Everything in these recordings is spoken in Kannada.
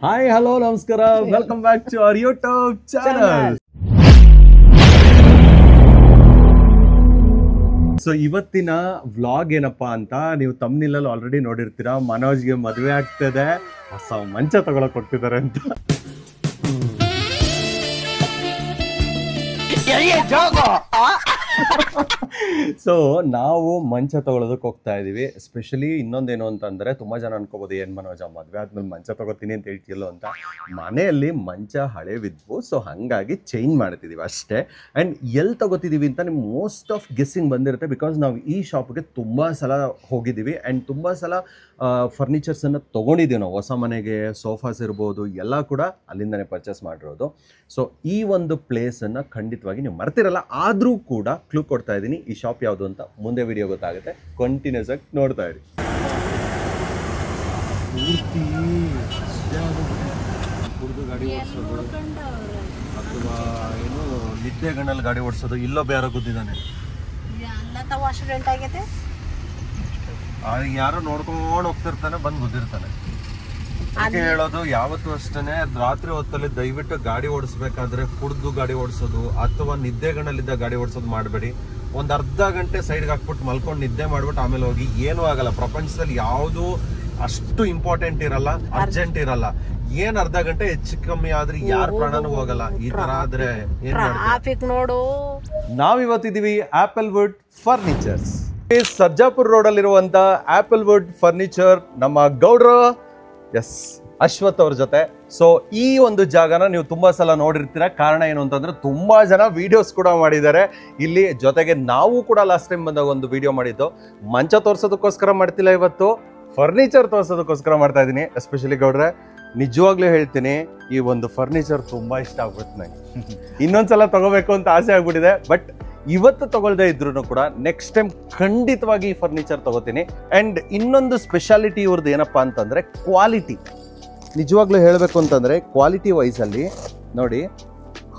ಹಾಯ್ ಹಲೋ ನಮಸ್ಕಾರ, welcome back to our YouTube channel. So ಇವತ್ತಿನ ವ್ಲಾಗ್ ಏನಪ್ಪಾ ಅಂತ ನೀವು ತಮ್ನಿಲಲ್ಲಿ ಆಲ್ರೆಡಿ ನೋಡಿರ್ತೀರಾ. ಮನೋಜ್ಗೆ ಮದುವೆ ಆಗ್ತದೆ, ಹೊಸ ಮಂಚ ತಗೊಳಕ್ ಹೋಗ್ತಿದ್ದಾರೆ ಅಂತ. ಸೊ ನಾವು ಮಂಚ ತಗೊಳೋದಕ್ಕೆ ಹೋಗ್ತಾ ಇದೀವಿ. ಎಸ್ಪೆಷಲಿ ಇನ್ನೊಂದೇನು ಅಂತಂದ್ರೆ, ತುಂಬಾ ಜನ ಅನ್ಕೋಬಹುದು ಏನ್ ಮನೋಜ ಮದ್ವೆ ಆದ್ಮೇಲೆ ಮಂಚ ತಗೋತೀನಿ ಅಂತ ಹೇಳ್ತಿಲ್ಲ ಅಂತ. ಮನೆಯಲ್ಲಿ ಮಂಚ ಹಳೆವಿದ್ವು, ಸೊ ಹಂಗಾಗಿ ಚೇಂಜ್ ಮಾಡ್ತಿದೀವಿ ಅಷ್ಟೇ. ಅಂಡ್ ಎಲ್ಲಿ ತಗೋತಿದೀವಿ ಅಂತ ನಿಮ್ಗೆ ಮೋಸ್ಟ್ ಆಫ್ ಗೆಸ್ಸಿಂಗ್ ಬಂದಿರುತ್ತೆ, ಬಿಕಾಸ್ ನಾವು ಈ ಶಾಪ್ಗೆ ತುಂಬಾ ಸಲ ಹೋಗಿದ್ದೀವಿ ಅಂಡ್ ತುಂಬಾ ಸಲ ಫರ್ನಿಚರ್ಸ್ ಅನ್ನ ತಗೊಂಡಿದ್ದೀವಿ ನಾವು. ಹೊಸ ಮನೆಗೆ ಸೋಫಾಸ್ ಇರ್ಬೋದು, ಎಲ್ಲ ಕೂಡ ಅಲ್ಲಿಂದನೇ ಪರ್ಚೇಸ್ ಮಾಡಿರೋದು. ಸೊ ಈ ಒಂದು ಪ್ಲೇಸ್ ಅನ್ನ ಖಂಡಿತವಾಗಿ ನೀವು ಮರ್ತಿರಲ್ಲ. ಆದ್ರೂ ಕೂಡ ಕ್ಲೂ ಕೊಡ್ತಾ ಇದ್ದೀನಿ, ಈ ಶಾಪ್ ಯಾವುದು ಅಂತ ಮುಂದೆ ವಿಡಿಯೋ ಗೊತ್ತಾಗುತ್ತೆ. ಕಂಟಿನ್ಯೂಸ್ ಆಗಿ ನೋಡ್ತಾ ಇರಿ. ಗಾಡಿ ಓಡಿಸೋದು ಅಥವಾ ಏನು ನಿದ್ದೆಗಣ್ಣಲ್ಲಿ ಗಾಡಿ ಓಡಿಸೋದು, ಇಲ್ಲೊಬ್ಬ ಯಾರೋ ಗುದ್ದಿದ್ದಾನೆ, ಯಾರೋ ನೋಡ್ಕೊಂಡು ಹೋಗ್ತಿರ್ತಾನೆ, ಬಂದು ಗುದ್ದಿರ್ತಾನೆ. ಅದಕ್ಕೆ ಹೇಳೋದು, ಯಾವತ್ತೂ ಅಷ್ಟೇನೆ ರಾತ್ರಿ ಹೊತ್ತಲ್ಲಿ ದಯವಿಟ್ಟು ಗಾಡಿ ಓಡಿಸ್ಬೇಕಾದ್ರೆ ಕುಡ್ದು ಗಾಡಿ ಓಡಿಸೋದು ಅಥವಾ ನಿದ್ದೆಗಣ್ಣಲ್ಲಿದ್ದ ಗಾಡಿ ಓಡಿಸೋದು ಮಾಡಬೇಡಿ. ಒಂದ್ ಅರ್ಧ ಗಂಟೆ ಸೈಡ್ಗೆ ಹಾಕ್ಬಿಟ್ಟು ಮಲ್ಕೊಂಡು ನಿದ್ದೆ ಮಾಡ್ಬಿಟ್ಟು ಆಮೇಲೆ ಹೋಗಿ. ಏನೂ ಆಗಲ್ಲ, ಪ್ರಪಂಚದಲ್ಲಿ ಯಾವುದು ಅಷ್ಟು ಇಂಪಾರ್ಟೆಂಟ್ ಇರಲ್ಲ, ಅರ್ಜೆಂಟ್ ಇರಲ್ಲ. ಏನ್ ಅರ್ಧ ಗಂಟೆ ಹೆಚ್ಚು ಕಮ್ಮಿ ಆದ್ರೆ ಯಾರ ಪ್ರಾಣನೂ ಹೋಗಲ್ಲ. ಈ ತರ ಆದ್ರೆ ಏನ್ ನೋಡು. ನಾವಿವತ್ತಿದೀವಿ Apple Wood Furnitures. Sarjapur road ಅಲ್ಲಿರುವಂತ ಆಪಲ್ ವುಡ್ ಫರ್ನಿಚರ್, ನಮ್ಮ ಗೌಡ್ರ ಅಶ್ವಥ್ ಅವ್ರ ಜೊತೆ. ಸೊ ಈ ಒಂದು ಜಾಗನ ನೀವು ತುಂಬಾ ಸಲ ನೋಡಿರ್ತೀರ. ಕಾರಣ ಏನು ಅಂತಂದ್ರೆ, ತುಂಬಾ ಜನ ವಿಡಿಯೋಸ್ ಕೂಡ ಮಾಡಿದ್ದಾರೆ ಇಲ್ಲಿ. ಜೊತೆಗೆ ನಾವು ಕೂಡ ಲಾಸ್ಟ್ ಟೈಮ್ ಬಂದಾಗ ಒಂದು ವಿಡಿಯೋ ಮಾಡಿದ್ದು. ಮಂಚ ತೋರ್ಸೋದಕ್ಕೋಸ್ಕರ ಮಾಡ್ತಿಲ್ಲ, ಇವತ್ತು ಫರ್ನಿಚರ್ ತೋರ್ಸೋದಕ್ಕೋಸ್ಕರ ಮಾಡ್ತಾ ಇದ್ದೀನಿ. ಎಸ್ಪೆಷಲಿ ಗೌಡ್ರೆ, ನಿಜವಾಗ್ಲೂ ಹೇಳ್ತೀನಿ, ಈ ಒಂದು ಫರ್ನಿಚರ್ ತುಂಬಾ ಇಷ್ಟ ಆಗ್ಬಿಟ್ಟು ನಂಗೆ. ಇನ್ನೊಂದ್ಸಲ ತಗೋಬೇಕು ಅಂತ ಆಸೆ ಆಗ್ಬಿಟ್ಟಿದೆ. ಬಟ್ ಇವತ್ತು ತಗೊಳ್ದೇ ಇದ್ರು ಕೂಡ ನೆಕ್ಸ್ಟ್ ಟೈಮ್ ಖಂಡಿತವಾಗಿ ಈ ಫರ್ನಿಚರ್ ತಗೋತೀನಿ. ಅಂಡ್ ಇನ್ನೊಂದು ಸ್ಪೆಷಾಲಿಟಿ ಇವ್ರದ್ದು ಏನಪ್ಪಾ ಅಂತಂದ್ರೆ ಕ್ವಾಲಿಟಿ. ನಿಜವಾಗ್ಲೂ ಹೇಳಬೇಕು ಅಂತಂದ್ರೆ, ಕ್ವಾಲಿಟಿ ವೈಸ್ ಅಲ್ಲಿ ನೋಡಿ,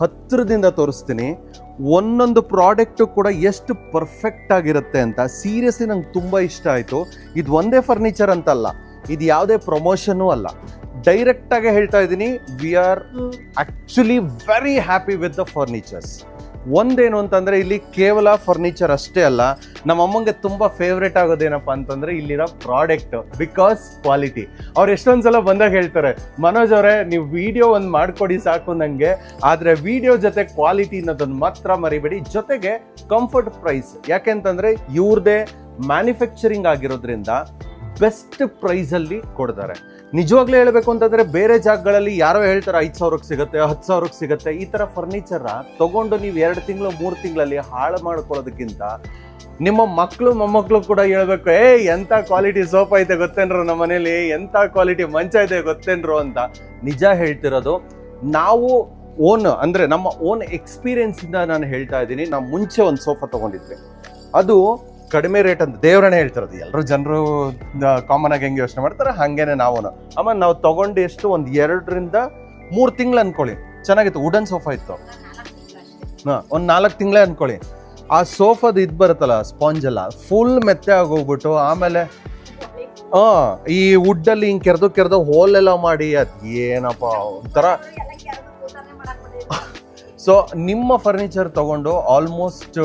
ಹತ್ತಿರದಿಂದ ತೋರಿಸ್ತೀನಿ. ಒಂದೊಂದು ಪ್ರಾಡಕ್ಟ್ ಕೂಡ ಎಷ್ಟು ಪರ್ಫೆಕ್ಟ್ ಆಗಿರುತ್ತೆ ಅಂತ. ಸೀರಿಯಸ್ಲಿ ನಂಗೆ ತುಂಬಾ ಇಷ್ಟ ಆಯ್ತು. ಇದು ಒಂದೇ ಫರ್ನಿಚರ್ ಅಂತಲ್ಲ, ಇದು ಯಾವುದೇ ಪ್ರಮೋಷನ್ ಅಲ್ಲ, ಡೈರೆಕ್ಟ್ ಆಗಿ ಹೇಳ್ತಾ ಇದ್ದೀನಿ. We are actually very happy with the furnitures. ಒಂದೇನು ಅಂತಂದ್ರೆ, ಇಲ್ಲಿ ಕೇವಲ ಫರ್ನಿಚರ್ ಅಷ್ಟೇ ಅಲ್ಲ, ನಮ್ಮ ಅಮ್ಮಂಗೆ ತುಂಬಾ ಫೇವ್ರೇಟ್ ಆಗೋದೇನಪ್ಪ ಅಂತಂದ್ರೆ ಇಲ್ಲಿರೋ ಪ್ರಾಡಕ್ಟ್, ಬಿಕಾಸ್ ಕ್ವಾಲಿಟಿ. ಅವ್ರು ಎಷ್ಟೊಂದ್ಸಲ ಬಂದಾಗ ಹೇಳ್ತಾರೆ, ಮನೋಜ್ ಅವರೇ ನೀವು ವಿಡಿಯೋ ಒಂದು ಮಾಡ್ಕೊಡಿ ಸಾಕು ನಂಗೆ, ಆದ್ರೆ ವಿಡಿಯೋ ಜೊತೆ ಕ್ವಾಲಿಟಿ ಅನ್ನೋದನ್ನ ಮಾತ್ರ ಮರಿಬೇಡಿ. ಜೊತೆಗೆ ಕಂಫರ್ಟ್ ಪ್ರೈಸ್. ಯಾಕೆಂತಂದ್ರೆ ಇವ್ರದೇ ಮ್ಯಾನುಫ್ಯಾಕ್ಚರಿಂಗ್ ಆಗಿರೋದ್ರಿಂದ ಬೆಸ್ಟ್ ಪ್ರೈಸ್ ಅಲ್ಲಿ ಕೊಡ್ತಾರೆ. ನಿಜವಾಗ್ಲೂ ಹೇಳ್ಬೇಕು ಅಂತಂದ್ರೆ, ಬೇರೆ ಜಾಗಗಳಲ್ಲಿ ಯಾರೋ ಹೇಳ್ತಾರೆ 5,000ಕ್ಕೆ ಸಿಗುತ್ತೆ, 10,000ಕ್ಕೆ ಸಿಗುತ್ತೆ. ಈ ತರ ಫರ್ನಿಚರ್ ತಗೊಂಡು ನೀವು 2 ತಿಂಗಳು 3 ತಿಂಗಳಲ್ಲಿ ಹಾಳು ಮಾಡ್ಕೊಳ್ಳೋದಕ್ಕಿಂತ ನಿಮ್ಮ ಮಕ್ಕಳು ಮೊಮ್ಮಕ್ಕಳು ಕೂಡ ಹೇಳ್ಬೇಕು, ಎಂತ ಕ್ವಾಲಿಟಿ ಸೋಫಾ ಐತೆ ಗೊತ್ತೇನ್ರು, ನಮ್ಮ ಮನೇಲಿ ಎಂತ ಕ್ವಾಲಿಟಿ ಮಂಚ ಇದೆ ಗೊತ್ತೇನ್ರು ಅಂತ. ನಿಜ ಹೇಳ್ತಿರೋದು. ನಾವು ಅಂದ್ರೆ ನಮ್ಮ ಓನ್ ಎಕ್ಸ್ಪೀರಿಯನ್ಸ್ ಇಂದ ನಾನು ಹೇಳ್ತಾ ಇದ್ದೀನಿ. ನಾವು ಮುಂಚೆ ಒಂದು ಸೋಫಾ ತಗೊಂಡಿದ್ವಿ, ಅದು ಕಡಿಮೆ ರೇಟ್ ಅಂತ ದೇವರನ್ನೇ ಹೇಳ್ತಿರೋದು. ಎಲ್ಲರೂ ಜನರು ಕಾಮನ್ ಆಗಿ ಹೆಂಗೆ ಯೋಚನೆ ಮಾಡ್ತಾರೆ ಹಂಗೇನೆ ನಾವು. ಆಮೇಲೆ ನಾವು ತಗೊಂಡು ಎಷ್ಟು ಒಂದು 2 ರಿಂದ 3 ತಿಂಗಳು ಅನ್ಕೊಳ್ಳಿ, ಚೆನ್ನಾಗಿತ್ತು. ವುಡನ್ ಸೋಫಾ ಇತ್ತು. ಒಂದು 4 ತಿಂಗಳೇ ಅನ್ಕೊಳ್ಳಿ. ಆ ಸೋಫಾದ ಇದು ಬರುತ್ತಲ್ಲ ಸ್ಪಾಂಜ್ ಎಲ್ಲ ಫುಲ್ ಮೆತ್ತೆ ಆಗೋಗ್ಬಿಟ್ಟು, ಆಮೇಲೆ ಈ ವುಡ್ ಅಲ್ಲಿ ಹಿಂಗೆ ಕೆರೆದು ಹೋಲೆಲ್ಲ ಮಾಡಿ, ಅದ್ ಏನಪ್ಪ ಒಂಥರ. ಸೊ ನಿಮ್ಮ ಫರ್ನಿಚರ್ ತಗೊಂಡು ಆಲ್ಮೋಸ್ಟ್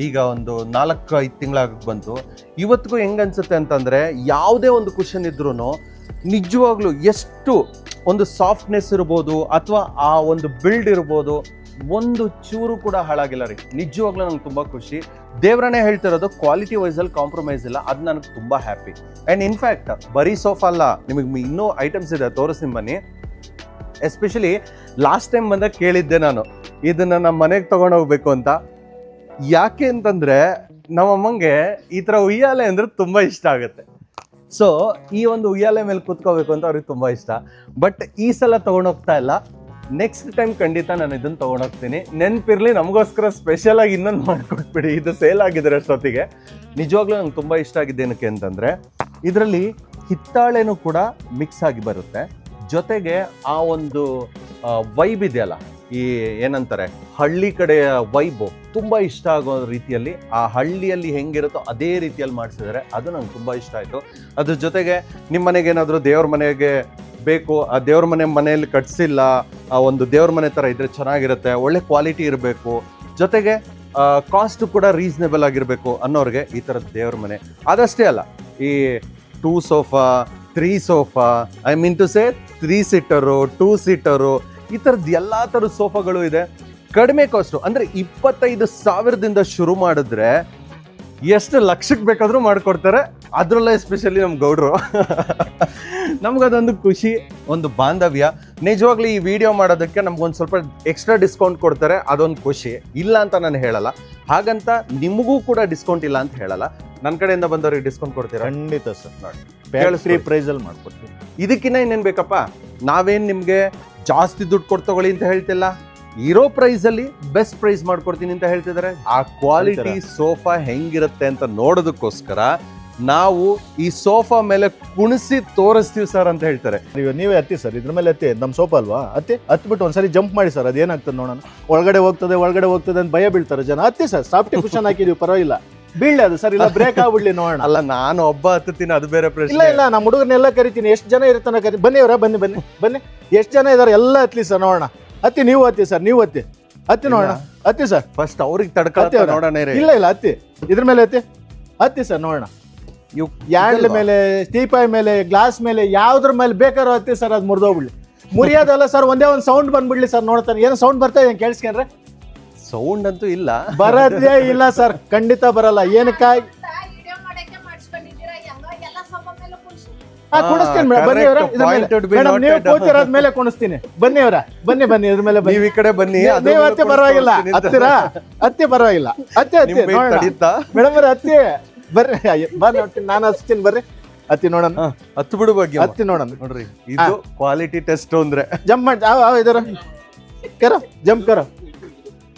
ಈಗ ಒಂದು 4-5 ತಿಂಗಳಾಗ ಬಂತು. ಇವತ್ತಿಗೂ ಹೆಂಗ್ ಅನ್ಸುತ್ತೆ ಅಂತಂದ್ರೆ, ಯಾವುದೇ ಒಂದು ಕುಷನ್ ಇದ್ರೂ ನಿಜವಾಗ್ಲೂ ಎಷ್ಟು ಒಂದು ಸಾಫ್ಟ್ನೆಸ್ ಇರ್ಬೋದು ಅಥವಾ ಆ ಒಂದು ಬಿಲ್ಡ್ ಇರ್ಬೋದು, ಒಂದು ಚೂರು ಕೂಡ ಹಾಳಾಗಿಲ್ಲ ರೀ. ನಿಜವಾಗ್ಲೂ ನಂಗೆ ತುಂಬಾ ಖುಷಿ. ದೇವ್ರನ್ನೇ ಹೇಳ್ತಿರೋದು, ಕ್ವಾಲಿಟಿ ವೈಸ್ ಅಲ್ಲಿ ಕಾಂಪ್ರಮೈಸ್ ಇಲ್ಲ. ಅದು ನನಗೆ ತುಂಬಾ ಹ್ಯಾಪಿ. ಅಂಡ್ ಇನ್ಫ್ಯಾಕ್ಟ್ ಬರೀ ಸೋಫಾ ಅಲ್ಲ, ನಿಮಗೆ ಇನ್ನೂ ಐಟಮ್ಸ್ ಇದೆ, ತೋರಿಸ್ತೀನಿ ಬನ್ನಿ. ಎಸ್ಪೆಷಲಿ ಲಾಸ್ಟ್ ಟೈಮ್ ಬಂದಾಗ ಕೇಳಿದ್ದೆ ನಾನು, ಇದನ್ನ ನಮ್ಮ ಮನೆಗೆ ತಗೊಂಡು ಹೋಗ್ಬೇಕು ಅಂತ. ಯಾಕೆ ಅಂತಂದ್ರೆ, ನಮ್ಮಮ್ಮಂಗೆ ಈ ತರ ಉಯ್ಯಾಲೆ ಅಂದ್ರೆ ತುಂಬಾ ಇಷ್ಟ ಆಗುತ್ತೆ. ಸೊ ಈ ಒಂದು ಉಯ್ಯಾಲೆ ಮೇಲೆ ಕೂತ್ಕೋಬೇಕು ಅಂತ ಅವ್ರಿಗೆ ತುಂಬಾ ಇಷ್ಟ. ಬಟ್ ಈ ಸಲ ತಗೊಂಡೋಗ್ತಾ ಇಲ್ಲ. ನೆಕ್ಸ್ಟ್ ಟೈಮ್ ಖಂಡಿತ ನಾನು ಇದನ್ನ ತಗೊಂಡೋಗ್ತೀನಿ. ನೆನಪಿರ್ಲಿ, ನಮಗೋಸ್ಕರ ಸ್ಪೆಷಲ್ ಆಗಿ ಇನ್ನೊಂದು ಮಾಡ್ಕೊಟ್ಬಿಡಿ. ಇದು ಸೇಲ್ ಆಗಿದ್ರೆ ಅಷ್ಟೊತ್ತಿಗೆ. ನಿಜವಾಗ್ಲೂ ನಂಗೆ ತುಂಬಾ ಇಷ್ಟ ಆಗಿದ್ದೇನಕ್ಕೆ ಅಂತಂದ್ರೆ, ಇದರಲ್ಲಿ ಹಿತ್ತಾಳೆನೂ ಕೂಡ ಮಿಕ್ಸ್ ಆಗಿ ಬರುತ್ತೆ. ಜೊತೆಗೆ ಆ ಒಂದು ವೈಬ್ ಇದೆಯಲ್ಲ, ಈ ಏನಂತಾರೆ ಹಳ್ಳಿ ಕಡೆಯ ವೈಬು ತುಂಬಾ ಇಷ್ಟ ಆಗೋ ರೀತಿಯಲ್ಲಿ, ಆ ಹಳ್ಳಿಯಲ್ಲಿ ಹೆಂಗಿರುತ್ತೋ ಅದೇ ರೀತಿಯಲ್ಲಿ ಮಾಡಿಸಿದ್ದಾರೆ. ಅದು ನಂಗೆ ತುಂಬಾ ಇಷ್ಟ ಆಯಿತು. ಅದ್ರ ಜೊತೆಗೆ ನಿಮ್ಮ ಮನೆಗೆ ಏನಾದರೂ ದೇವ್ರ ಮನೆಗೆ ಬೇಕು, ಆ ದೇವ್ರ ಮನೆಯಲ್ಲಿ ಕಟ್ಸಿಲ್ಲ, ಒಂದು ದೇವ್ರ ಮನೆ ತರ ಇದ್ರೆ ಚೆನ್ನಾಗಿರುತ್ತೆ, ಒಳ್ಳೆ ಕ್ವಾಲಿಟಿ ಇರಬೇಕು, ಜೊತೆಗೆ ಕಾಸ್ಟ್ ಕೂಡ ರೀಸನೇಬಲ್ ಆಗಿರ್ಬೇಕು ಅನ್ನೋರಿಗೆ ಈ ತರದ ದೇವ್ರ ಮನೆ. ಅದಷ್ಟೇ ಅಲ್ಲ, ಈ 2 sofa 3 sofa, I mean to say 3 seater 2 seater, ಈ ತರದ್ ಎಲ್ಲಾ ತರದ ಸೋಫಾಗಳು ಇದೆ. ಕಡಿಮೆ ಕಾಸ್ಟು ಅಂದ್ರೆ 25,000ದಿಂದ ಶುರು ಮಾಡಿದ್ರೆ ಎಷ್ಟು ಲಕ್ಷಕ್ಕೆ ಬೇಕಾದ್ರೂ ಮಾಡ್ಕೊಡ್ತಾರೆ. ಅದ್ರಲ್ಲೇ ಎಸ್ಪೆಷಲಿ ನಮ್ಮ ಗೌಡ್ರು ನಮ್ಗದೊಂದು ಖುಷಿ, ಒಂದು ಬಾಂಧವ್ಯ. ನಿಜವಾಗ್ಲೂ ಈ ವಿಡಿಯೋ ಮಾಡೋದಕ್ಕೆ ನಮ್ಗೊಂದು ಸ್ವಲ್ಪ ಎಕ್ಸ್ಟ್ರಾ ಡಿಸ್ಕೌಂಟ್ ಕೊಡ್ತಾರೆ, ಅದೊಂದು ಖುಷಿ. ಇಲ್ಲ ಅಂತ ನಾನು ಹೇಳಲ್ಲ, ಹಾಗಂತ ನಿಮಗೂ ಕೂಡ ಡಿಸ್ಕೌಂಟ್ ಇಲ್ಲ ಅಂತ ಹೇಳಲ್ಲ. ನನ್ನ ಕಡೆಯಿಂದ ಬಂದವ್ರಿಗೆ ಡಿಸ್ಕೌಂಟ್ ಕೊಡ್ತೀರಾ? ಖಂಡಿತ ಸರ್, ನೋಡಿ ಫ್ರೀ ಪ್ರೈಸಲ್ಲಿ ಮಾಡ್ಕೊಡ್ತೀವಿ. ಇದಕ್ಕಿನ್ನ ಇನ್ನೇನು ಬೇಕಪ್ಪ? ನಾವೇನು ನಿಮಗೆ ಜಾಸ್ತಿ ದುಡ್ಡು ಕೊಟ್ಟು ತಗೊಳ್ಳಿ ಅಂತ ಹೇಳ್ತಿಲ್ಲ, ಇರೋ ಪ್ರೈಸಲ್ಲಿ ಬೆಸ್ಟ್ ಪ್ರೈಸ್ ಮಾಡ್ಕೊಡ್ತೀನಿ ಅಂತ ಹೇಳ್ತಿದ್ದಾರೆ. ಆ ಕ್ವಾಲಿಟಿ ಸೋಫಾ ಹೆಂಗಿರುತ್ತೆ ಅಂತ ನೋಡೋದಕ್ಕೋಸ್ಕರ ನಾವು ಈ ಸೋಫಾ ಮೇಲೆ ಕುಣಿಸಿ ತೋರಿಸ್ತೀವಿ ಸರ್ ಅಂತ ಹೇಳ್ತಾರೆ. ನೀವೇ ಹತ್ತಿ ಸರ್, ಇದ್ರ ಮೇಲೆ ಹತ್ತಿ, ನಮ್ಮ ಸೋಫಾ ಅಲ್ವಾ, ಹತ್ಬಿಟ್ಟು ಒಂದ್ಸರಿ ಜಂಪ್ ಮಾಡಿ ಸರ್, ಅದೇನಾಗ್ತದೆ ನೋಡೋಣ. ಒಳಗಡೆ ಹೋಗ್ತದೆ ಅಂತ ಭಯ ಬೀಳ್ತಾರೆ ಜನ. ಹತ್ತಿ ಸರ್, ಸಾಫ್ಟಿ ಕುಷನ್ ಹಾಕಿದೀವಿ, ಪರವಾಗಿಲ್ಲ, ಬೀಳ್ಲಿ ಅದು ಸರ್, ಇಲ್ಲ ಬ್ರೇಕ್ ಆಗ್ಬಿಡ್ಲಿ ನೋಡೋಣ. ಅಲ್ಲ, ನಾನು ಒಬ್ಬ ಹತ್ತೀನಿ, ಅದು ಬೇರೆ ಪ್ರಶ್ನೆ. ಇಲ್ಲ ನಮ್ಮ ಹುಡುಗರನ್ನೆಲ್ಲ ಕರಿತೀನಿ, ಎಷ್ಟು ಜನ ಇರ್ತಾನೆ ಕರಿ. ಬನ್ನಿ ಅವರ, ಬನ್ನಿ ಎಷ್ಟು ಜನ ಇದಾರೆ ಎಲ್ಲ ಹತ್ಲಿ ಸರ್, ನೋಡೋಣ. ಹತ್ತಿ, ನೀವು ಹತ್ತಿ ಸರ್, ನೀವು ಹತ್ತಿ ನೋಡೋಣ. ಹತ್ತಿ ಸರ್, ಫಸ್ಟ್ ಅವ್ರಿಗೆ ತಡ್ಕ ನೋಡೋಣ. ಇಲ್ಲ ಹತ್ತಿ, ಇದ್ರ ಮೇಲೆ ಹತ್ತಿ ಸರ್ ನೋಡೋಣ. ಯಾಂಡ್ಲ್ ಮೇಲೆ, ಟೀಪಾಯ್ ಮೇಲೆ, ಗ್ಲಾಸ್ ಮೇಲೆ, ಯಾವ್ದ್ರ ಮೇಲೆ ಬೇಕಾದ್ರೂ ಹತ್ತಿ ಸರ್, ಅದು ಮುರಿದೋಗ್ಬಿಡ್ಲಿ. ಮುರಿಯೋದಲ್ಲ ಸರ್, ಒಂದೇ ಒಂದು ಸೌಂಡ್ ಬಂದ್ಬಿಡ್ಲಿ ಸರ್, ನೋಡ್ತಾನೆ. ಏನೋ ಸೌಂಡ್ ಬರ್ತಾ ಇದೆ, ಕೇಳಿಸ್ಕೊಂಡ್ರೆ? ಸೌಂಡ್ ಅಂತೂ ಇಲ್ಲ, ಬರದೇ ಇಲ್ಲ ಸರ್, ಖಂಡಿತ ಬರಲ್ಲ. ಏನಕ್ಕಾಗಿ ಕುಣಿಸ್ತೀನಿ ಮೇಲೆ ಕುಣಿಸ್ತೀನಿ. ಬನ್ನಿ ಅವರ, ಬನ್ನಿ ಇದ್ರ ಮೇಲೆ ನೀವು ಈ ಕಡೆ ಬನ್ನಿ. ನೀವು ಹತ್ತಿ ಪರವಾಗಿಲ್ಲ, ಹತ್ತಿರಾ ಹತ್ತಿ ಪರವಾಗಿಲ್ಲ, ಹತ್ತಿ ಮೇಡಮ್ ಅವ್ರ ಹತ್ತಿ ಬರ್ರಿ, ಬರ್ರಿ ನಾನು ಹಚ್ತೀನಿ, ಬರ್ರಿ ಹತ್ತಿ ನೋಡೋಣ. ಹತ್ತು ಬಿಡು ಬಗ್ಗೆ ಹತ್ತಿ ನೋಡೋಣ. ನೋಡ್ರಿ, ಇದು ಕ್ವಾಲಿಟಿ ಟೆಸ್ಟ್ ಅಂದ್ರೆ. ಜಂಪ್ ಮಾಡಿ ಇದರ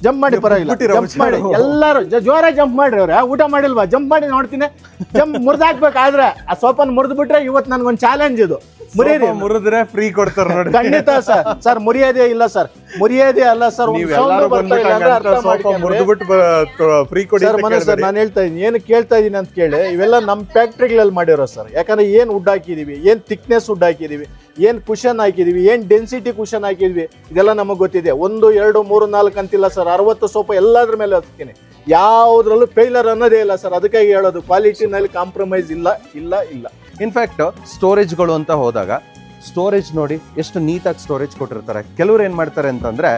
ಜಂಪ್ ಮಾಡಿ ಪರವಾಗಿಲ್ಲ, ಜಂಪ್ ಮಾಡಿ ಎಲ್ಲಾರು ಜೋರಾಗಿ ಜಂಪ್ ಮಾಡ್ರಿ. ಅವ್ರ ಊಟ ಮಾಡಿಲ್ವಾ? ಜಂಪ್ ಮಾಡಿ ನೋಡ್ತೀನಿ. ಜಂಪ್ ಮುರಿದಾಕ್ಬೇಕಾದ್ರೆ ಆ ಸೋಫಾನ್ ಮುರಿದು ಬಿಟ್ರೆ ಇವತ್ತು ನನ್ಗೊಂದು ಚಾಲೆಂಜ್. ಇದು ಮುರಿದ್ರೆ ಫ್ರೀ ಕೊಡ್ತಾರೆ ನೋಡಿ. ಖಂಡಿತ ಸರ್, ಮುರಿಯೋದೇ ಇಲ್ಲ ಸರ್, ಮುರಿಯೋದೇ ಅಲ್ಲ ಸರ್. ನಾನು ಹೇಳ್ತಾ ಇದೀನಿ, ಏನು ಕೇಳ್ತಾ ಇದೀನಿ ಅಂತ ಕೇಳಿ, ಇವೆಲ್ಲ ನಮ್ಮ ಫ್ಯಾಕ್ಟ್ರಿಗಳಲ್ಲಿ ಮಾಡಿರೋ ಸರ್. ಯಾಕಂದ್ರೆ ಏನ್ ವುಡ್ ಹಾಕಿದೀವಿ, ಏನ್ ಥಿಕ್ನೆಸ್ ವುಡ್ ಹಾಕಿದೀವಿ, ಏನ್ ಕುಷನ್ ಹಾಕಿದೀವಿ, ಏನ್ ಡೆನ್ಸಿಟಿ ಕುಷನ್ ಹಾಕಿದ್ವಿ, ಇದೆಲ್ಲ ನಮಗ್ ಗೊತ್ತಿದೆ. 1, 2, 3, 4 ಅಂತಿಲ್ಲ ಸರ್, 60 ಸೋಫಾ ಎಲ್ಲಾದ್ರ ಮೇಲೆ ಹಚ್ತೀನಿ. ಯಾವ್ದ್ರಲ್ಲೂ ಫೇಲರ್ ಅನ್ನೋದೇ ಇಲ್ಲ ಸರ್. ಅದಕ್ಕಾಗಿ ಹೇಳೋದು, ಕ್ವಾಲಿಟಿನಲ್ಲಿ ಕಾಂಪ್ರಮೈಸ್ ಇಲ್ಲ. ಇನ್ಫ್ಯಾಕ್ಟ್ ಸ್ಟೋರೇಜ್ಗಳು ಅಂತ ಹೋದಾಗ ಸ್ಟೋರೇಜ್ ನೋಡಿ ಎಷ್ಟು ನೀಟಾಗಿ ಸ್ಟೋರೇಜ್ ಕೊಟ್ಟಿರ್ತಾರೆ. ಕೆಲವರು ಏನ್ ಮಾಡ್ತಾರೆ ಅಂತಂದ್ರೆ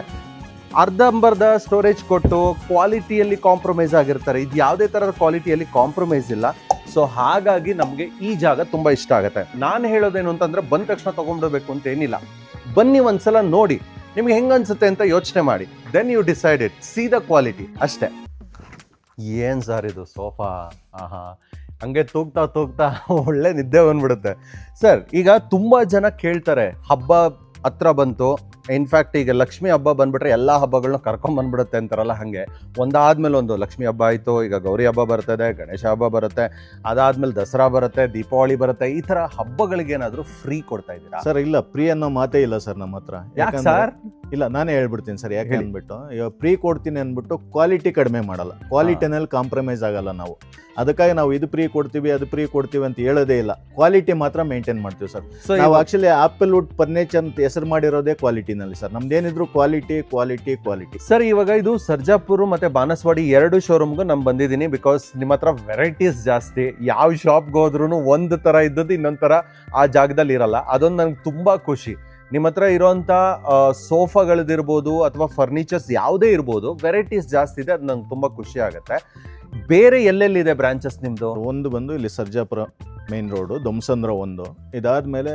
ಅರ್ಧಂಬರ್ಧ ಸ್ಟೋರೇಜ್ ಕೊಟ್ಟು ಕ್ವಾಲಿಟಿಯಲ್ಲಿ ಕಾಂಪ್ರಮೈಸ್ ಆಗಿರ್ತಾರೆ. ಇದು ಯಾವುದೇ ತರದ ಕ್ವಾಲಿಟಿಯಲ್ಲಿ ಕಾಂಪ್ರಮೈಸ್ ಇಲ್ಲ. ಸೊ ಹಾಗಾಗಿ ನಮಗೆ ಈ ಜಾಗ ತುಂಬಾ ಇಷ್ಟ ಆಗುತ್ತೆ. ನಾನು ಹೇಳೋದೇನು ಅಂತಂದ್ರೆ, ಬಂದ ತಕ್ಷಣ ತಗೊಂಡ್ಬಿಡ್ಬೇಕು ಅಂತ ಏನಿಲ್ಲ. ಬನ್ನಿ, ಒಂದ್ಸಲ ನೋಡಿ, ನಿಮ್ಗೆ ಹೆಂಗ ಅನ್ಸುತ್ತೆ ಅಂತ ಯೋಚನೆ ಮಾಡಿ. Then you decide it, see the quality ಅಷ್ಟೇ. ಏನ್ ಸರ್ ಇದು ಸೋಫಾ, ಹಂಗೆ ತೂಗ್ತಾ ಒಳ್ಳೆ ನಿದ್ದೆ ಬಂದ್ಬಿಡುತ್ತೆ ಸರ್. ಈಗ ತುಂಬಾ ಜನ ಕೇಳ್ತಾರೆ, ಹಬ್ಬ ಹತ್ರ ಬಂತು, ಇನ್ಫ್ಯಾಕ್ಟ್ ಈಗ ಲಕ್ಷ್ಮಿ ಹಬ್ಬ ಬಂದ್ಬಿಟ್ರೆ ಎಲ್ಲ ಹಬ್ಬಗಳನ್ನ ಕರ್ಕೊಂಡ್ ಬಂದ್ಬಿಡುತ್ತೆ ಅಂತಾರಲ್ಲ, ಹಂಗೆ ಒಂದಾದ್ಮೇಲೆ ಒಂದು. ಲಕ್ಷ್ಮಿ ಹಬ್ಬ ಆಯ್ತು, ಈಗ ಗೌರಿ ಹಬ್ಬ ಬರ್ತದೆ, ಗಣೇಶ ಹಬ್ಬ ಬರುತ್ತೆ, ಅದಾದ್ಮೇಲೆ ದಸರಾ ಬರುತ್ತೆ, ದೀಪಾವಳಿ ಬರುತ್ತೆ. ಈ ತರ ಹಬ್ಬಗಳಿಗೆ ಏನಾದ್ರು ಫ್ರೀ ಕೊಡ್ತಾ ಇದ್ದೀರಾ ಸರ್? ಇಲ್ಲ, ಫ್ರೀ ಅನ್ನೋ ಮಾತೇ ಇಲ್ಲ ಸರ್ ನಮ್ಮ ಹತ್ರ. ಯಾಕೆ ಸರ್? ಇಲ್ಲ, ನಾನೇ ಹೇಳ್ಬಿಡ್ತೀನಿ ಸರ್. ಯಾಕೆ ಅಂದ್ಬಿಟ್ಟು, ಇವಾಗ ಫ್ರೀ ಕೊಡ್ತೀನಿ ಅಂದ್ಬಿಟ್ಟು ಕ್ವಾಲಿಟಿ ಕಡಿಮೆ ಮಾಡಲ್ಲ, ಕ್ವಾಲಿಟಿನಲ್ಲಿ ಕಾಂಪ್ರಮೈಸ್ ಆಗಲ್ಲ ನಾವು. ಅದಕ್ಕಾಗಿ ನಾವು ಇದು ಫ್ರೀ ಕೊಡ್ತೀವಿ, ಅದು ಫ್ರೀ ಕೊಡ್ತೀವಿ ಅಂತ ಹೇಳೋದೇ ಇಲ್ಲ. ಕ್ವಾಲಿಟಿ ಮಾತ್ರ ಮೇಂಟೈನ್ ಮಾಡ್ತೀವಿ ಸರ್. ನಾವು ಆಕ್ಚುಲಿ ಆಪಲ್ ವುಡ್ ಫರ್ನಿಚರ್ ಅಂತ ಹೆಸರು ಮಾಡಿರೋದೇ ಕ್ವಾಲಿಟಿನಲ್ಲಿ ಸರ್. ನಮ್ದೇನಿದ್ರು ಕ್ವಾಲಿಟಿ. ಸರ್, ಇವಾಗ ಇದು ಸರ್ಜಾಪುರ ಮತ್ತೆ ಬಾನಸವಾಡಿ 2 ಶೋರೂಮ್ಗೂ ನಾನು ಬಂದಿದ್ದೀನಿ. ಬಿಕಾಸ್ ನಿಮ್ಮ ಹತ್ರ ವೆರೈಟೀಸ್ ಜಾಸ್ತಿ. ಯಾವ ಶಾಪ್ಗೆ ಹೋದ್ರೂ ಒಂದು ತರ ಇದ್ದದ್ದು ಇನ್ನೊಂದು ತರ ಆ ಜಾಗದಲ್ಲಿ ಇರಲ್ಲ. ಅದೊಂದು ನನಗೆ ತುಂಬಾ ಖುಷಿ. ನಿಮ್ಮ ಹತ್ರ ಇರೋಂಥ ಸೋಫಾಗಳದಿರ್ಬೋದು ಅಥವಾ ಫರ್ನಿಚರ್ಸ್ ಯಾವುದೇ ಇರ್ಬೋದು, ವೆರೈಟೀಸ್ ಜಾಸ್ತಿ ಇದೆ. ಅದು ನಂಗೆ ತುಂಬ ಖುಷಿ ಆಗುತ್ತೆ. ಬೇರೆ ಎಲ್ಲೆಲ್ಲಿದೆ ಬ್ರಾಂಚಸ್ ನಿಮ್ಮದು? ಒಂದು ಬಂದು ಇಲ್ಲಿ ಸರ್ಜಾಪುರ ಮೇನ್ ರೋಡು, ದೊಮ್ಸಂದ್ರ ಒಂದು. ಇದಾದಮೇಲೆ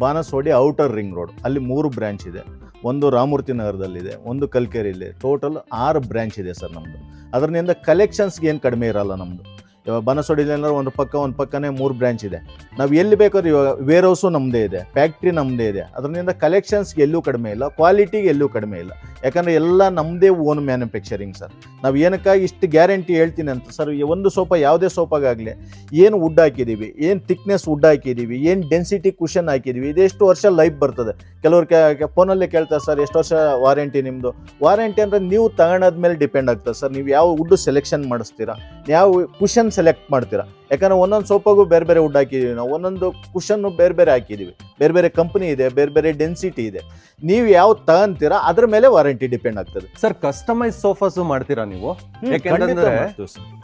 ಬಾನಸವಾಡಿ ಔಟರ್ ರಿಂಗ್ ರೋಡ್, ಅಲ್ಲಿ 3 ಬ್ರಾಂಚ್ ಇದೆ. ಒಂದು ರಾಮೂರ್ತಿ ನಗರದಲ್ಲಿದೆ, ಒಂದು ಕಲ್ಕೆರೆಯಲ್ಲಿ. ಟೋಟಲ್ 6 ಬ್ರಾಂಚ್ ಇದೆ ಸರ್ ನಮ್ಮದು. ಅದರಿಂದ ಕಲೆಕ್ಷನ್ಸ್ಗೆ ಏನು ಕಡಿಮೆ ಇರಲ್ಲ ನಮ್ಮದು. ಇವಾಗ ಬಾನಸವಾಡಿಲಿ ಏನಾದ್ರು ಒಂದು ಪಕ್ಕನೇ 3 ಬ್ರಾಂಚ್ ಇದೆ. ನಾವು ಎಲ್ಲಿ ಬೇಕಾದ್ರೂ, ಇವಾಗ ವೇರ್ ಹೌಸು ನಮ್ಮದೇ ಇದೆ, ಫ್ಯಾಕ್ಟ್ರಿ ನಮ್ಮದೇ ಇದೆ. ಅದರಿಂದ ಕಲೆಕ್ಷನ್ಸ್ಗೆ ಎಲ್ಲೂ ಕಡಿಮೆ ಇಲ್ಲ, ಕ್ವಾಲಿಟಿಗೆ ಎಲ್ಲೂ ಕಡಿಮೆ ಇಲ್ಲ. ಯಾಕಂದರೆ ಎಲ್ಲ ನಮ್ಮದೇ ಓನ್ ಮ್ಯಾನುಫ್ಯಾಕ್ಚರಿಂಗ್ ಸರ್. ನಾವು ಏನಕ್ಕಾಗಿ ಇಷ್ಟು ಗ್ಯಾರಂಟಿ ಹೇಳ್ತೀನಿ ಅಂತ ಸರ್, ಒಂದು ಸೋಫಾ ಯಾವುದೇ ಸೋಫಾಗಾಗಲಿ ಏನು ವುಡ್ ಹಾಕಿದ್ದೀವಿ, ಏನು ಥಿಕ್ನೆಸ್ ವುಡ್ ಹಾಕಿದ್ದೀವಿ, ಏನು ಡೆನ್ಸಿಟಿ ಕುಷನ್ ಹಾಕಿದ್ದೀವಿ, ಇದೆಷ್ಟು ವರ್ಷ ಲೈಫ್ ಬರ್ತದೆ. ಕೆಲವ್ರು ಫೋನಲ್ಲೇ ಕೇಳ್ತಾರೆ, ಸರ್ ಎಷ್ಟು ವರ್ಷ ವಾರಂಟಿ ನಿಮ್ಮದು? ವಾರಂಟಿ ಅಂದರೆ ನೀವು ತಗೊಳೋದ್ಮೇಲೆ ಡಿಪೆಂಡ್ ಆಗ್ತದೆ ಸರ್. ನೀವು ಯಾವ ವುಡ್ ಸೆಲೆಕ್ಷನ್ ಮಾಡಿಸ್ತೀರಾ, ಯಾವ ಕುಷನ್ ಸೆಲೆಕ್ಟ್ ಮಾಡ್ತೀರಾ. ಯಾಕಂದ್ರೆ ಒಂದೊಂದು ಸೋಫಾಗೂ ಬೇರೆ ಬೇರೆ ವುಡ್ ಹಾಕಿದೀವಿ ನಾವು, ಒಂದೊಂದು ಕುಷನ್ನು ಬೇರೆ ಬೇರೆ ಹಾಕಿದೀವಿ, ಬೇರೆ ಬೇರೆ ಕಂಪನಿ ಇದೆ, ಬೇರೆ ಬೇರೆ ಡೆನ್ಸಿಟಿ ಇದೆ. ನೀವು ಯಾವ್ದು ತಗೊಂತೀರಾ ಅದ್ರ ಮೇಲೆ ವಾರಂಟಿ ಡಿಪೆಂಡ್ ಆಗ್ತದೆ. ಸರ್ ಕಸ್ಟಮೈಸ್ ಸೋಫಾಸ್ ಮಾಡ್ತೀರಾ ನೀವು? ಯಾಕೆಂದ್ರೆ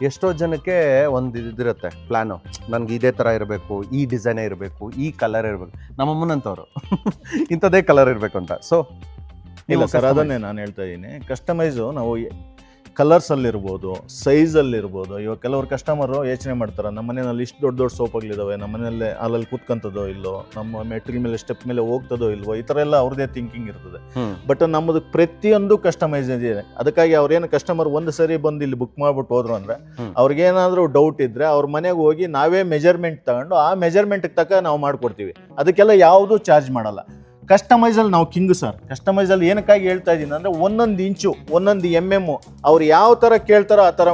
ಎಷ್ಟೋ ಜನಕ್ಕೆ ಒಂದು ಇದಿರುತ್ತೆ ಪ್ಲಾನು, ನನ್ಗೆ ಇದೇ ತರ ಇರಬೇಕು, ಈ ಡಿಸೈನ್ ಇರಬೇಕು, ಈ ಕಲರ್ ಇರಬೇಕು. ನಮ್ಮಮ್ಮನಂತವ್ರು ಇಂಥದೇ ಕಲರ್ ಇರಬೇಕು ಅಂತ. ಸೊ ಇಲ್ಲ ಸರ್, ಅದನ್ನೇ ನಾನು ಹೇಳ್ತಾ ಇದ್ದೀನಿ. ಕಸ್ಟಮೈಸು ನಾವು ಕಲರ್ಸಲ್ಲಿರ್ಬೋದು, ಸೈಜಲ್ಲಿರ್ಬೋದು. ಇವಾಗ ಕೆಲವರು ಕಸ್ಟಮರು ಯೋಚನೆ ಮಾಡ್ತಾರೆ, ನಮ್ಮ ಮನೆಯಲ್ಲಿ ಇಷ್ಟು ದೊಡ್ಡ ದೊಡ್ಡ ಸೋಫಾಗಳಿದ್ದಾವೆ, ನಮ್ಮ ಮನೆಯಲ್ಲೇ ಅಲ್ಲಲ್ಲಿ ಕೂತ್ಕೊಂತದೋ ಇಲ್ಲೋ, ನಮ್ಮ ಮೆಟ್ರಿಲ್ ಮೇಲೆ ಸ್ಟೆಪ್ ಮೇಲೆ ಹೋಗ್ತದೋ ಇಲ್ವೋ, ಈ ಥರ ಎಲ್ಲ ಅವ್ರದ್ದೇ ಥಿಂಕಿಂಗ್ ಇರ್ತದೆ. ಬಟ್ ನಮ್ಮದು ಪ್ರತಿಯೊಂದು ಕಸ್ಟಮೈಸ್ ಇದೆ. ಅದಕ್ಕಾಗಿ ಅವ್ರೇನು ಕಸ್ಟಮರ್ ಒಂದು ಸರಿ ಬಂದು ಇಲ್ಲಿ ಬುಕ್ ಮಾಡ್ಬಿಟ್ಟು ಹೋದ್ರು ಅಂದರೆ ಅವ್ರಿಗೇನಾದರೂ ಡೌಟ್ ಇದ್ದರೆ ಅವ್ರ ಮನೆಗೆ ಹೋಗಿ ನಾವೇ ಮೆಜರ್ಮೆಂಟ್ ತಗೊಂಡು ಆ ಮೆಜರ್ಮೆಂಟ್ಗೆ ತಕ್ಕ ನಾವು ಮಾಡಿಕೊಡ್ತೀವಿ. ಅದಕ್ಕೆಲ್ಲ ಯಾವುದೂ ಚಾರ್ಜ್ ಮಾಡಲ್ಲ. ಕಸ್ಟಮೈಸಲ್ಲಿ ನಾವು ಕಿಂಗ್ ಸರ್. ಕಸ್ಟಮೈಸಲ್ಲಿ ಏನಕ್ಕಾಗಿ ಹೇಳ್ತಾ ಇದ್ದೀನಿ ಅಂದರೆ ಒಂದೊಂದು ಇಂಚು, ಒಂದೊಂದು MM ಅವ್ರು ಯಾವ ಥರ ಕೇಳ್ತಾರೋ ಆ ಥರ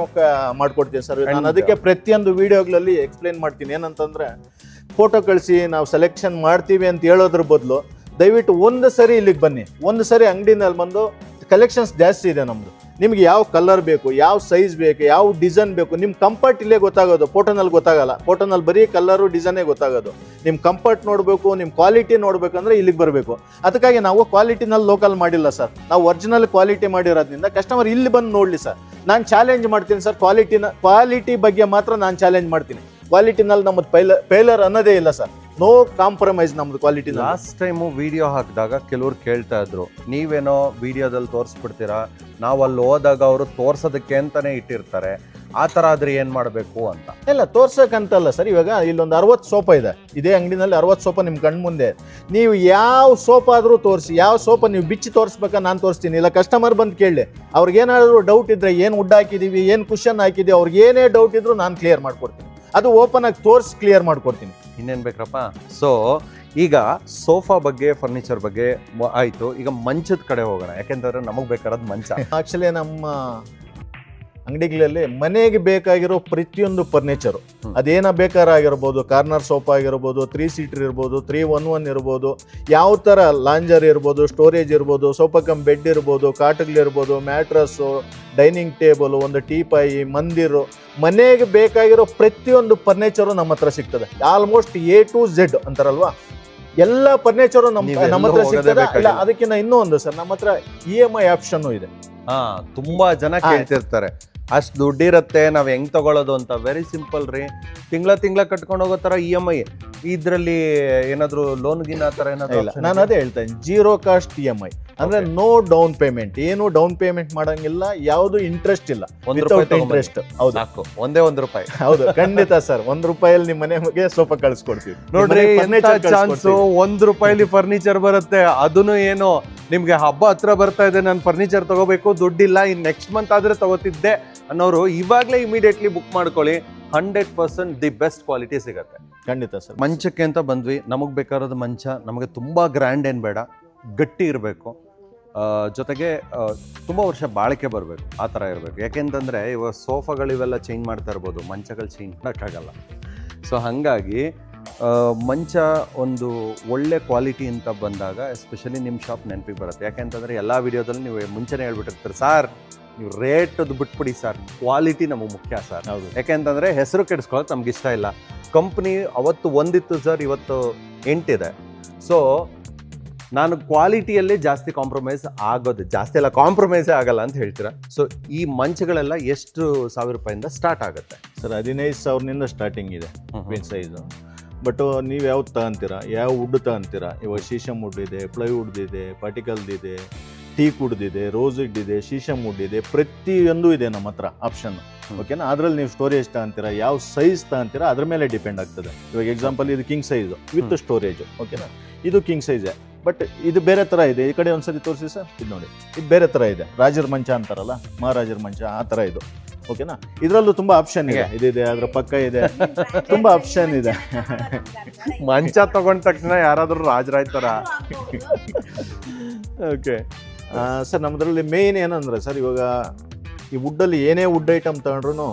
ಮಾಡ್ಕೊಡ್ತೀವಿ ಸರ್. ನಾನು ಅದಕ್ಕೆ ಪ್ರತಿಯೊಂದು ವಿಡಿಯೋಗಳಲ್ಲಿ ಎಕ್ಸ್ಪ್ಲೇನ್ ಮಾಡ್ತೀನಿ. ಏನಂತಂದರೆ ಫೋಟೋ ಕಳಿಸಿ ನಾವು ಸೆಲೆಕ್ಷನ್ ಮಾಡ್ತೀವಿ ಅಂತ ಹೇಳೋದ್ರ ಬದಲು ದಯವಿಟ್ಟು ಒಂದು ಸರಿ ಇಲ್ಲಿಗೆ ಬನ್ನಿ, ಒಂದು ಸರಿ ಅಂಗಡಿನಲ್ಲಿ ಬಂದು ಕಲೆಕ್ಷನ್ಸ್ ಜಾಸ್ತಿ ಇದೆ ನಮ್ಮದು. ನಿಮ್ಗೆ ಯಾವ ಕಲರ್ ಬೇಕು, ಯಾವ ಸೈಜ್ ಬೇಕು, ಯಾವ ಡಿಸೈನ್ ಬೇಕು, ನಿಮ್ಮ ಕಂಫರ್ಟ್ ಇಲ್ಲೇ ಗೊತ್ತಾಗೋದು. ಫೋಟೋನಲ್ಲಿ ಗೊತ್ತಾಗಲ್ಲ. ಫೋಟೋನಲ್ಲಿ ಬರೀ ಕಲರು ಡಿಸೈನೇ ಗೊತ್ತಾಗೋದು. ನಿಮ್ಮ ಕಂಫರ್ಟ್ ನೋಡಬೇಕು, ನಿಮ್ಮ ಕ್ವಾಲಿಟಿ ನೋಡಬೇಕಂದ್ರೆ ಇಲ್ಲಿಗೆ ಬರಬೇಕು. ಅದಕ್ಕಾಗಿ ನಾವು ಕ್ವಾಲಿಟಿನಲ್ಲಿ ಲೋಕಲ್ ಮಾಡಿಲ್ಲ ಸರ್, ನಾವು ಒರಿಜಿನಲ್ ಕ್ವಾಲಿಟಿ ಮಾಡಿರೋದ್ರಿಂದ ಕಸ್ಟಮರ್ ಇಲ್ಲಿ ಬಂದು ನೋಡಲಿ ಸರ್. ನಾನು ಚಾಲೆಂಜ್ ಮಾಡ್ತೀನಿ ಸರ್, ಕ್ವಾಲಿಟಿ ಬಗ್ಗೆ ಮಾತ್ರ ನಾನು ಚಾಲೆಂಜ್ ಮಾಡ್ತೀನಿ. ಕ್ವಾಲಿಟಿನಲ್ಲಿ ನಮ್ಮದು ಫೇಲರ್ ಅನ್ನೋದೇ ಇಲ್ಲ ಸರ್. ನೋ ಕಾಂಪ್ರಮೈಸ್ ನಮ್ದು ಕ್ವಾಲಿಟಿ. ಲಾಸ್ಟ್ ಟೈಮು ವಿಡಿಯೋ ಹಾಕಿದಾಗ ಕೆಲವ್ರು ಕೇಳ್ತಾ ಇದ್ರು, ನೀವೇನೋ ವಿಡಿಯೋದಲ್ಲಿ ತೋರಿಸ್ಬಿಡ್ತೀರಾ, ನಾವು ಅಲ್ಲಿ ಹೋದಾಗ ಅವರು ತೋರ್ಸೋದಕ್ಕೆ ಅಂತಾನೆ ಇಟ್ಟಿರ್ತಾರೆ, ಆ ಥರ ಆದ್ರೆ ಏನು ಮಾಡಬೇಕು ಅಂತ. ಇಲ್ಲ, ತೋರ್ಸೋಕ್ಕಂತಲ್ಲ ಸರ್. ಇವಾಗ ಇಲ್ಲೊಂದು 60 ಸೋಫಾ ಇದೆ, ಇದೇ ಅಂಗಡಿನಲ್ಲಿ 60 ಸೋಫಾ ನಿಮ್ಮ ಕಣ್ಣು ಮುಂದೆ. ನೀವು ಯಾವ ಸೋಫಾ ಆದರೂ ತೋರಿಸಿ, ಯಾವ ಸೋಫಾ ನೀವು ಬಿಚ್ಚಿ ತೋರಿಸ್ಬೇಕಾ ನಾನು ತೋರಿಸ್ತೀನಿ. ಇಲ್ಲ ಕಸ್ಟಮರ್ ಬಂದು ಕೇಳಿ, ಅವ್ರಿಗೇನಾದರೂ ಡೌಟ್ ಇದ್ದರೆ ಏನು ವುಡ್ ಹಾಕಿದ್ದೀವಿ, ಏನು ಕುಷನ್ ಹಾಕಿದ್ದೀವಿ, ಅವ್ರಿಗೆ ಏನೇ ಡೌಟ್ ಇದ್ರೂ ನಾನು ಕ್ಲಿಯರ್ ಮಾಡ್ಕೊಡ್ತೀನಿ. ಅದು ಓಪನ್ ಆಗಿ ತೋರಿಸಿ ಕ್ಲಿಯರ್ ಮಾಡ್ಕೊಡ್ತೀನಿ. ಇನ್ನೇನು ಬೇಕ್ರಪ್ಪ? ಸೊ ಈಗ ಸೋಫಾ ಬಗ್ಗೆ, ಫರ್ನಿಚರ್ ಬಗ್ಗೆ ಆಯಿತು. ಈಗ ಮಂಚದ ಕಡೆ ಹೋಗೋಣ. ಯಾಕೆಂತಂದ್ರೆ ನಮಗೆ ಬೇಕಾದ ಮಂಚ. ಆಕ್ಚುಲಿ ನಮ್ಮ ಅಂಗಡಿಗಳಲ್ಲಿ ಮನೆಗೆ ಬೇಕಾಗಿರೋ ಪ್ರತಿಯೊಂದು ಫರ್ನಿಚರು, ಅದೇನ ಬೇಕಾಗಿರ್ಬೋದು, ಕಾರ್ನರ್ ಸೋಫಾ ಆಗಿರ್ಬೋದು, 3 ಸೀಟರ್ ಇರ್ಬೋದು, 311 ಇರ್ಬೋದು, ಯಾವ ಥರ ಲಾಂಜರ್ ಇರ್ಬೋದು, ಸ್ಟೋರೇಜ್ ಇರ್ಬೋದು, ಸೋಫಾ ಕಮ್ ಬೆಡ್ ಇರ್ಬೋದು, ಕಾಟುಗಳಿರ್ಬೋದು, ಮ್ಯಾಟ್ರಸ್ಸು, ಡೈನಿಂಗ್ ಟೇಬಲು, ಒಂದು ಟೀಪಾಯಿ, ಮಂದಿರು, ಮನೆಗೆ ಬೇಕಾಗಿರೋ ಪ್ರತಿಯೊಂದು ಫರ್ನಿಚರು ನಮ್ಮ ಹತ್ರ ಸಿಗ್ತದೆ. ಆಲ್ಮೋಸ್ಟ್ A to Z ಅಂತಾರಲ್ವಾ, ಎಲ್ಲ ಫರ್ನಿಚರು ನಮ್ಮ ಹತ್ರ ಸಿಗ್ತದೆ. ಇಲ್ಲ ಅದಕ್ಕಿಂತ ಇನ್ನೂ ಒಂದು ಸರ್, ನಮ್ಮ ಹತ್ರ EMI ಆಪ್ಷನ್ನು ಇದೆ. ತುಂಬಾ ಜನ ಕೇಳ್ತಿರ್ತಾರೆ, ಅಷ್ಟು ದುಡ್ಡಿರುತ್ತೆ ನಾವು ಹೆಂಗ್ ತಗೊಳ್ಳೋದು ಅಂತ. ವೆರಿ ಸಿಂಪಲ್ ರೀ, ತಿಂಗಳ ಕಟ್ಕೊಂಡು ಹೋಗೋ ತರ EMI. ಇದ್ರಲ್ಲಿ ಏನಾದ್ರು ಲೋನ್ ಗಿನ್ ಆ ತರ ಏನಾದ್ರು ಇಲ್ಲ. ನಾನು ಅದೇ ಹೇಳ್ತೇನೆ, 0 ಕಾಸ್ಟ್ EMI ಅಂದ್ರೆ ನೋ ಡೌನ್ ಪೇಮೆಂಟ್. ಏನು ಡೌನ್ ಪೇಮೆಂಟ್ ಮಾಡಂಗಿಲ್ಲ, ಯಾವುದು ಇಂಟ್ರೆಸ್ಟ್ ಇಲ್ಲ, ಇಂಟ್ರೆಸ್ಟ್. ಹೌದು, ಒಂದೇ ₹1. ಹೌದು, ಖಂಡಿತ ಸರ್. ₹1 ನಿಮ್ಮ ಮನೆಗೆ ಸೋಫಾ ಕಳಿಸ್ಕೊಡ್ತೀವಿ ನೋಡ್ರಿ. ಚಾನ್ಸ್ ₹1 ಫರ್ನಿಚರ್ ಬರುತ್ತೆ. ಅದನ್ನು ಏನು ನಿಮ್ಗೆ ಹಬ್ಬ ಹತ್ರ ಬರ್ತಾ ಇದೆ, ನಾನು ಫರ್ನಿಚರ್ ತಗೋಬೇಕು, ದುಡ್ಡಿಲ್ಲ, ಇನ್ ನೆಕ್ಸ್ಟ್ ಮಂತ್ ಆದ್ರೆ ತಗೋತಿದ್ದೆ ಅನ್ನೋರು ಇವಾಗ್ಲೇ ಇಮಿಡಿಯೇಟ್ಲಿ ಬುಕ್ ಮಾಡ್ಕೊಳ್ಳಿ. 100% ದಿ ಬೆಸ್ಟ್ ಕ್ವಾಲಿಟಿ ಸಿಗತ್ತೆ. ಖಂಡಿತ ಸರ್. ಮಂಚಕ್ಕೆ ಅಂತ ಬಂದ್ವಿ. ನಮಗೆ ಬೇಕಾಗಿರೋದು ಮಂಚ. ನಮಗೆ ತುಂಬಾ ಗ್ರ್ಯಾಂಡ್ ಏನು ಬೇಡ, ಗಟ್ಟಿ ಇರಬೇಕು, ಜೊತೆಗೆ ತುಂಬ ವರ್ಷ ಬಾಳಿಕೆ ಬರಬೇಕು, ಆ ಥರ ಇರಬೇಕು. ಯಾಕೆಂತಂದರೆ ಇವಾಗ ಸೋಫಾಗಳಿವೆಲ್ಲ ಚೇಂಜ್ ಮಾಡ್ತಾ ಇರ್ಬೋದು, ಮಂಚಗಳು ಚೇಂಜ್ ಮಾಡೋಕ್ಕಾಗಲ್ಲ. ಸೊ ಹಾಗಾಗಿ ಮಂಚ ಒಂದು ಒಳ್ಳೆ ಕ್ವಾಲಿಟಿ ಅಂತ ಬಂದಾಗ ಎಸ್ಪೆಷಲಿ ನಿಮ್ಮ ಶಾಪ್ ನೆನಪಿಗೆ ಬರುತ್ತೆ. ಯಾಕೆಂತಂದರೆ ಎಲ್ಲ ವಿಡಿಯೋದಲ್ಲಿ ನೀವು ಮುಂಚೆನೇ ಹೇಳ್ಬಿಟ್ಟಿರ್ತೀರಿ, ಸರ್ ನೀವು ರೇಟ್ ಅದು ಬಿಟ್ಬಿಡಿ ಸರ್, ಕ್ವಾಲಿಟಿ ನಮಗೆ ಮುಖ್ಯ ಸರ್. ಹೌದು. ಯಾಕೆಂತಂದರೆ ಹೆಸರು ಕೆಡಿಸ್ಕೊಳ್ಳೋದು ನಮ್ಗೆ ಇಷ್ಟ ಇಲ್ಲ. ಕಂಪ್ನಿ ಅವತ್ತು ಒಂದಿತ್ತು ಸರ್, ಇವತ್ತು 8 ಇದೆ. ಸೊ ನಾನು ಕ್ವಾಲಿಟಿಯಲ್ಲೇ ಜಾಸ್ತಿ ಕಾಂಪ್ರಮೈಸ್ ಆಗೋದು, ಜಾಸ್ತಿ ಎಲ್ಲ ಕಾಂಪ್ರಮೈಸೇ ಆಗಲ್ಲ ಅಂತ ಹೇಳ್ತೀರಾ. ಸೊ ಈ ಮಂಚಗಳೆಲ್ಲ ಎಷ್ಟು ₹1000 ಸ್ಟಾರ್ಟ್ ಆಗುತ್ತೆ ಸರ್? 15,000 ಸ್ಟಾರ್ಟಿಂಗ್ ಇದೆ ಕ್ವೀನ್ ಸೈಜು. ಬಟ್ ನೀವು ಯಾವ್ದು ತಗೊಂತೀರಾ, ಯಾವ ವುಡ್ ತಗೊಂತೀರಾ? ಇವಾಗ ಶೀಶಮ್ ವುಡ್ ಇದೆ, ಪ್ಲೈವುಡ್ ಇದೆ, ಪಾರ್ಟಿಕಲ್ದಿದೆ, ಟೀಕ್ ವುಡ್ ಇದೆ, ರೋಸ್ ವುಡ್ ಇದೆ, ಶೀಶಮ್ ವುಡ್ ಇದೆ, ಪ್ರತಿಯೊಂದು ಇದೆ ನಮ್ಮ ಹತ್ರ ಆಪ್ಷನ್. ಓಕೆನಾ? ಅದರಲ್ಲಿ ನೀವು ಸ್ಟೋರೇಜ್ ತಗೊಂತೀರಾ, ಯಾವ ಸೈಜ್ ತಗೊಂತೀರಾ ಅದ್ರ ಮೇಲೆ ಡಿಪೆಂಡ್ ಆಗ್ತದೆ. ಇವಾಗ ಎಕ್ಸಾಂಪಲ್ ಇದು ಕಿಂಗ್ ಸೈಜು ವಿತ್ ಸ್ಟೋರೇಜು. ಓಕೆನಾ? ಇದು ಕಿಂಗ್ ಸೈಜೇ, ಬಟ್ ಇದು ಬೇರೆ ಥರ ಇದೆ. ಈ ಕಡೆ ಒಂದ್ಸರಿ ತೋರಿಸಿ ಸರ್, ಇದು ನೋಡಿ, ಇದು ಬೇರೆ ಥರ ಇದೆ. ರಾಜರ ಮಂಚ ಅಂತಾರಲ್ಲ, ಮಹಾರಾಜರ ಮಂಚ, ಆ ಥರ ಇದು. ಓಕೆನಾ? ಇದರಲ್ಲೂ ತುಂಬ ಆಪ್ಷನ್ ಇದೆ. ಇದಿದೆ, ಅದರ ಪಕ್ಕ ಇದೆ, ತುಂಬ ಆಪ್ಷನ್ ಇದೆ. ಮಂಚ ತಗೊಂಡ ತಕ್ಷಣ ಯಾರಾದರೂ ರಾಜರಾಯ್ತಾರ? ಓಕೆ ಸರ್, ನಮ್ಮದ್ರಲ್ಲಿ ಮೇಯ್ನ್ ಏನಂದ್ರೆ ಸರ್, ಇವಾಗ ಈ ವುಡ್ಡಲ್ಲಿ ಏನೇ ವುಡ್ ಐಟಮ್ ತಗೊಂಡ್ರು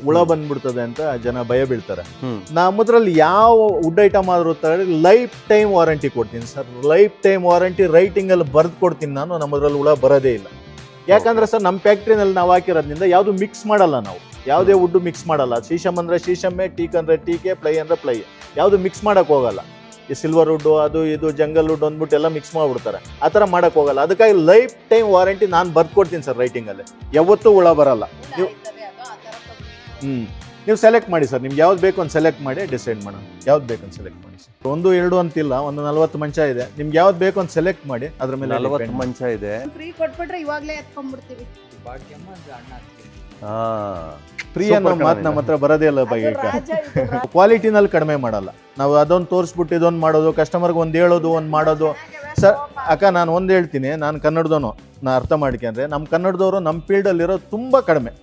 ಹುಳ ಬಂದ್ಬಿಡ್ತದೆ ಅಂತ ಜನ ಭಯ ಬೀಳ್ತಾರೆ. ನಮ್ಮದ್ರಲ್ಲಿ ಯಾವ ವುಡ್ ಐಟಮ್ ಆದ್ರೂ ತಗೊಂಡ್ರೆ ಲೈಫ್ ಟೈಮ್ ವಾರಂಟಿ ಕೊಡ್ತೀನಿ ಸರ್. ಲೈಫ್ ಟೈಮ್ ವಾರಂಟಿ ರೈಟಿಂಗಲ್ಲಿ ಬರೆದು ಕೊಡ್ತೀನಿ ನಾನು. ನಮ್ಮದ್ರಲ್ಲಿ ಹುಳ ಬರೋದೇ ಇಲ್ಲ. ಯಾಕಂದ್ರೆ ಸರ್, ನಮ್ಮ ಫ್ಯಾಕ್ಟ್ರಿನಲ್ಲಿ ನಾವು ಹಾಕಿರೋದ್ರಿಂದ ಯಾವುದು ಮಿಕ್ಸ್ ಮಾಡಲ್ಲ ನಾವು. ಯಾವುದೇ ವುಡ್ ಮಿಕ್ಸ್ ಮಾಡಲ್ಲ. ಶೀಶಮ್ ಅಂದ್ರೆ ಶೀಶಮ್ಮೆ, ಟೀಕ್ ಅಂದ್ರೆ ಟೀಕೆ, ಪ್ಲೈ ಅಂದ್ರೆ ಪ್ಲೈ, ಯಾವುದು ಮಿಕ್ಸ್ ಮಾಡಕ್ ಹೋಗಲ್ಲ. ಈ ಸಿಲ್ವರ್ ವುಡ್ ಅದು ಇದು ಜಂಗಲ್ ವುಡ್ ಅಂದ್ಬಿಟ್ಟು ಎಲ್ಲ ಮಿಕ್ಸ್ ಮಾಡ್ಬಿಡ್ತಾರೆ, ಆ ಥರ ಮಾಡಕ್ ಹೋಗಲ್ಲ. ಅದಕ್ಕಾಗಿ ಲೈಫ್ ಟೈಮ್ ವಾರಂಟಿ ನಾನು ಬರ್ಕೊಡ್ತೀನಿ ಸರ್ ರೈಟಿಂಗಲ್ಲಿ, ಯಾವತ್ತೂ ಹುಳ ಬರಲ್ಲ. ನೀವು ಸೆಲೆಕ್ಟ್ ಮಾಡಿ ಸರ್, ನಿಮ್ಗೆ ಯಾವ್ದು ಬೇಕು ಅಂತ ಸೆಲೆಕ್ಟ್ ಮಾಡಿ ಡಿಸೈಡ್ ಮಾಡೋಣ. ಯಾವ್ದು ಬೇಕು ಅಂತ ಸೆಲೆಕ್ಟ್ ಮಾಡಿ ಸರ್. 1, 2 ಅಂತಿಲ್ಲ, ಒಂದು 40 ಮಂಚ ಇದೆ. ನಿಮ್ಗೆ ಯಾವ್ದು ಬೇಕು ಅಂತ ಸೆಲೆಕ್ಟ್ ಮಾಡಿ, ಅದ್ರ ಮೇಲೆ 40 ಮಂಚ ಇದೆ. ಫ್ರೀ ಕೊಟ್ಬಿಟ್ರೆ ಇವಾಗಲೇ ಎತ್ಕೊಂಡ್ಬಿಡ್ತೀವಿ. ಫ್ರೀ ಅನ್ನೋ ಮಾತು ನಮ್ಮ ಹತ್ರ ಬರೋದೇ ಇಲ್ಲ ಬೈ. ಕ್ವಾಲಿಟಿನಲ್ಲಿ ಕಡಿಮೆ ಮಾಡಲ್ಲ ನಾವು. ಅದೊಂದು ತೋರಿಸ್ಬಿಟ್ಟು ಇದೊಂದು ಮಾಡೋದು, ಕಸ್ಟಮರ್ಗೆ ಒಂದು ಹೇಳೋದು, ಒಂದು ಮಾಡೋದು. ಸರ್ ಅಕ್ಕ, ನಾನು ಒಂದು ಹೇಳ್ತೀನಿ, ನಾನು ಕನ್ನಡದವನು, ನಾನು ಅರ್ಥ ಮಾಡ್ಕೊಂಡ್ರೆ ನಮ್ಮ ಕನ್ನಡದವರು ನಮ್ಮ ಫೀಲ್ಡಲ್ಲಿರೋ ತುಂಬ ಕಡಿಮೆ.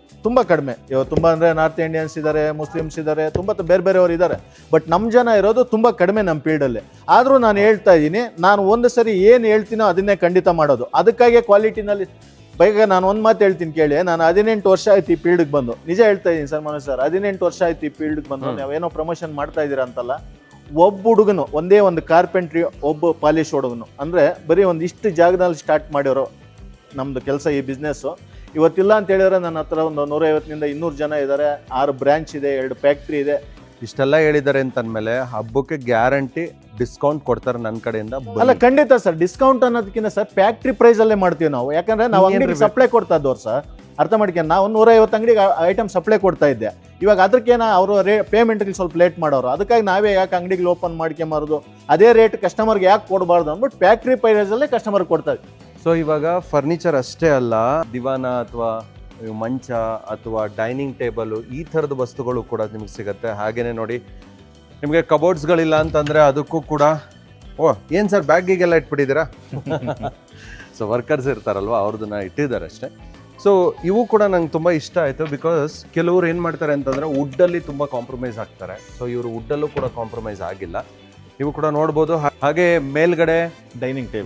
ಇವಾಗ ತುಂಬ ಅಂದರೆ ನಾರ್ತ್ ಇಂಡಿಯನ್ಸ್ ಇದ್ದಾರೆ, ಮುಸ್ಲಿಮ್ಸ್ ಇದ್ದಾರೆ, ತುಂಬ ಬೇರೆ ಬೇರೆಯವರು ಇದ್ದಾರೆ. ಬಟ್ ನಮ್ಮ ಜನ ಇರೋದು ತುಂಬ ಕಡಿಮೆ ನಮ್ಮ ಫೀಲ್ಡಲ್ಲಿ. ಆದರೂ ನಾನು ಹೇಳ್ತಾ ಇದ್ದೀನಿ, ನಾನು ಒಂದು ಸರಿ ಏನು ಹೇಳ್ತೀನೋ ಅದನ್ನೇ ಖಂಡಿತ ಮಾಡೋದು. ಅದಕ್ಕಾಗಿ ಕ್ವಾಲಿಟಿನಲ್ಲಿ ಬೈಗ ನಾನು ಒಂದು ಮಾತು ಹೇಳ್ತೀನಿ ಕೇಳಿ. ನಾನು 18 ವರ್ಷ ಆಯ್ತು ಈ ಫೀಲ್ಡ್ಗೆ ಬಂದು. ನಿಜ ಹೇಳ್ತಾ ಇದ್ದೀನಿ ಸರ್ ಮನೋಜ್ ಸರ್, 18 ವರ್ಷ ಆಯ್ತು ಈ ಫೀಲ್ಡ್ಗೆ ಬಂದು. ನಾವೇನೋ ಪ್ರಮೋಷನ್ ಮಾಡ್ತಾ ಇದ್ದೀರಾ ಅಂತಲ್ಲ. ಒಬ್ಬ ಹುಡುಗನು, ಒಂದೇ ಒಂದು ಕಾರ್ಪೆಂಟ್ರಿ, ಒಬ್ಬ ಪಾಲಿಶ್ ಹುಡುಗನು ಅಂದರೆ ಬರೀ ಒಂದು ಇಷ್ಟು ಜಾಗದಲ್ಲಿ ಸ್ಟಾರ್ಟ್ ಮಾಡಿರೋ ನಮ್ಮದು ಕೆಲಸ, ಈ ಬಿಸ್ನೆಸ್ಸು. ಇವತ್ತಿಲ್ಲ ಅಂತ ಹೇಳಿದ್ರೆ ನನ್ನ ಹತ್ರ ಒಂದು 150ನಿಂದ 200 ಜನ ಇದ್ದಾರೆ, 6 ಬ್ರ್ಯಾಂಚ್ ಇದೆ, 2 ಫ್ಯಾಕ್ಟ್ರಿ ಇದೆ. ಇಷ್ಟೆಲ್ಲ ಹೇಳಿದ್ದಾರೆ ಅಂತಂದ್ಮೇಲೆ ಹಬ್ಬಕ್ಕೆ ಗ್ಯಾರಂಟಿ ಡಿಸ್ಕೌಂಟ್ ಕೊಡ್ತಾರೆ ನನ್ನ ಕಡೆಯಿಂದ. ಅಲ್ಲ ಖಂಡಿತ ಸರ್, ಡಿಸ್ಕೌಂಟ್ ಅನ್ನೋದಕ್ಕಿಂತ ಸರ್ ಫ್ಯಾಕ್ಟ್ರಿ ಪ್ರೈಸ್ ಅಲ್ಲೇ ಮಾಡ್ತೀವಿ ನಾವು. ಯಾಕಂದ್ರೆ ನಾವು ಅಂಗಡಿಗೆ ಸಪ್ಲೈ ಕೊಡ್ತಾ ಇದ್ದವ್ರು ಸರ್, ಅರ್ಥ ಮಾಡ್ಕೊಂಡು ನಾವು 150 ಅಂಗಡಿಗೆ ಐಟಮ್ ಸಪ್ಲೈ ಕೊಡ್ತಾ ಇದ್ದೆ. ಇವಾಗ ಅದಕ್ಕೇನ ಅವರು ಪೇಮೆಂಟ್ಗೆ ಸ್ವಲ್ಪ ಲೇಟ್ ಮಾಡೋರು. ಅದಕ್ಕಾಗಿ ನಾವೇ ಯಾಕೆ ಅಂಗಡಿಗೆ ಓಪನ್ ಮಾಡ್ಕೊಂಬಾರ್ದು, ಅದೇ ರೇಟ್ ಕಸ್ಟಮರ್ಗೆ ಯಾಕೆ ಕೊಡಬಾರ್ದು ಅಂದ್ಬಿಟ್ಟು ಫ್ಯಾಕ್ಟ್ರಿ ಪ್ರೈಸಲ್ಲೇ ಕಸ್ಟಮರ್ಗೆ ಕೊಡ್ತಾ ಇದ್ವಿ. ಸೊ ಇವಾಗ ಫರ್ನಿಚರ್ ಅಷ್ಟೇ ಅಲ್ಲ, ದಿವಾನ ಅಥವಾ ಮಂಚ ಅಥವಾ ಡೈನಿಂಗ್ ಟೇಬಲ್, ಈ ಥರದ ವಸ್ತುಗಳು ಕೂಡ ನಿಮಗೆ ಸಿಗುತ್ತೆ. ಹಾಗೇನೆ ನೋಡಿ, ನಿಮಗೆ ಕಬೋರ್ಡ್ಸ್ಗಳಿಲ್ಲ ಅಂತಂದರೆ ಅದಕ್ಕೂ ಕೂಡ ಏನು ಸರ್ ಬ್ಯಾಗಿಗೆಲ್ಲ ಇಟ್ಬಿಟ್ಟಿದ್ದೀರಾ? ಸೊ ವರ್ಕರ್ಸ್ ಇರ್ತಾರಲ್ವ, ಅವ್ರದನ್ನ ಇಟ್ಟಿದ್ದಾರೆ ಅಷ್ಟೇ. ಸೊ ಇವು ಕೂಡ ನಂಗೆ ತುಂಬ ಇಷ್ಟ ಆಯಿತು. ಬಿಕಾಸ್ ಕೆಲವರು ಏನು ಮಾಡ್ತಾರೆ ಅಂತಂದರೆ ವುಡ್ಡಲ್ಲಿ ತುಂಬ ಕಾಂಪ್ರಮೈಸ್ ಆಗ್ತಾರೆ. ಸೊ ಇವರು ವುಡ್ಡಲ್ಲೂ ಕೂಡ ಕಾಂಪ್ರಮೈಸ್ ಆಗಿಲ್ಲ. ಇವು ಕೂಡ ನೋಡ್ಬೋದು. ಹಾಗೆ ಮೇಲ್ಗಡೆ